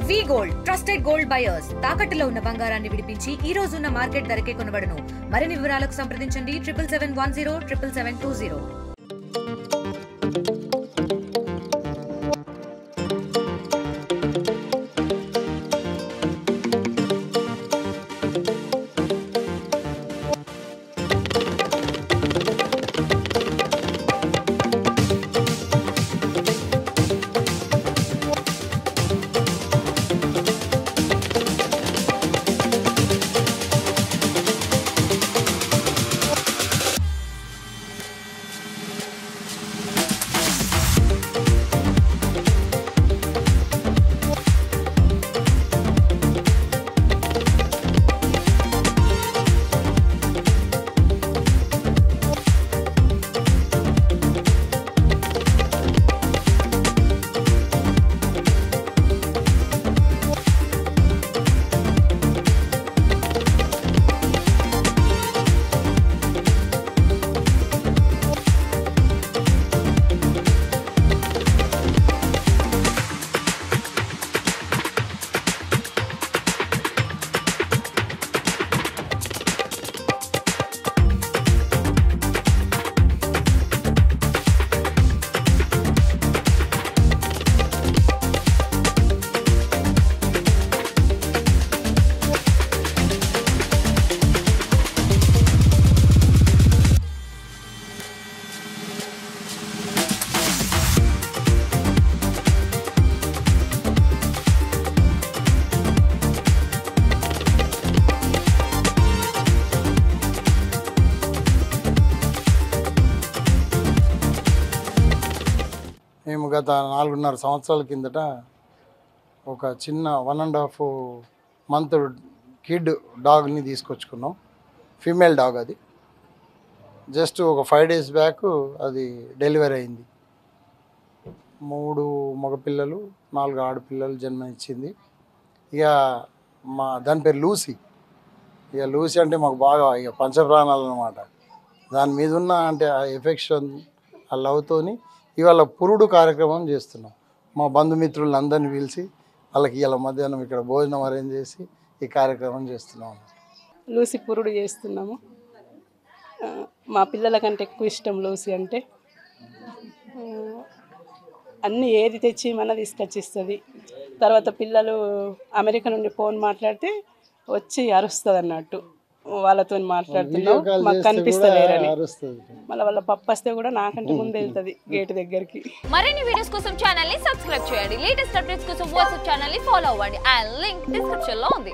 వి gold trusted gold buyers తాకట్టులో ఉన్న బంగారాన్ని విడిపించి ఈ రోజు ఉన్న మార్కెట్ ధరకే కొనబడును. మరిన్ని వివరాలకు సంప్రదించండి 7771077720. మేము గత 4.5 సంవత్సరాల కిందట ఒక చిన్న 1.5 మంత్ కిడ్ డాగ్ని తీసుకొచ్చుకున్నాం. ఫీమేల్ డాగ్ అది. జస్ట్ ఒక 5 days బ్యాక్ అది డెలివరీ అయింది. 3 మగపిల్లలు 4 ఆడపిల్లలు జన్మనిచ్చింది. ఇక దాని పేరు లూసీ. ఇక లూసీ అంటే మాకు బాగా ఇక పంచప్రాణాలు అన్నమాట. దాని మీద ఉన్న అంటే ఆ ఎఫెక్షన్ ఆ లవ్తోని ఇవాళ పురుడు కార్యక్రమం చేస్తున్నాం. మా బంధుమిత్రులందరినీ పిలిచి వాళ్ళకి ఇవాళ మధ్యాహ్నం ఇక్కడ భోజనం అరేంజ్ చేసి ఈ కార్యక్రమం చేస్తున్నాం. లూసీ పురుడు చేస్తున్నాము. మా పిల్లల కంటే ఎక్కువ ఇష్టం లూసీ అంటే. అన్నీ ఏది తెచ్చి మన తీసుకొచ్చిస్తుంది. తర్వాత పిల్లలు అమెరికా నుండి ఫోన్ మాట్లాడితే వచ్చి అరుస్తుంది అన్నట్టు. వాళ్ళతో మాట్లాడుతున్నాం, మాకు కనిపిస్తలేరని. మళ్ళీ వాళ్ళ పప్పు వస్తే కూడా నాకంటే ముందు వెళ్తుంది గేట్ దగ్గరికి. మరిన్ని వీడియోస్ కోసం ఛానల్ ని సబ్స్క్రైబ్ చేయండి. లేటెస్ట్ అప్డేట్స్ కోసం వాట్సాప్ ఛానల్ ని ఫాలో అవ్వండి. ఆ లింక్ డిస్క్రిప్షన్ లో ఉంది.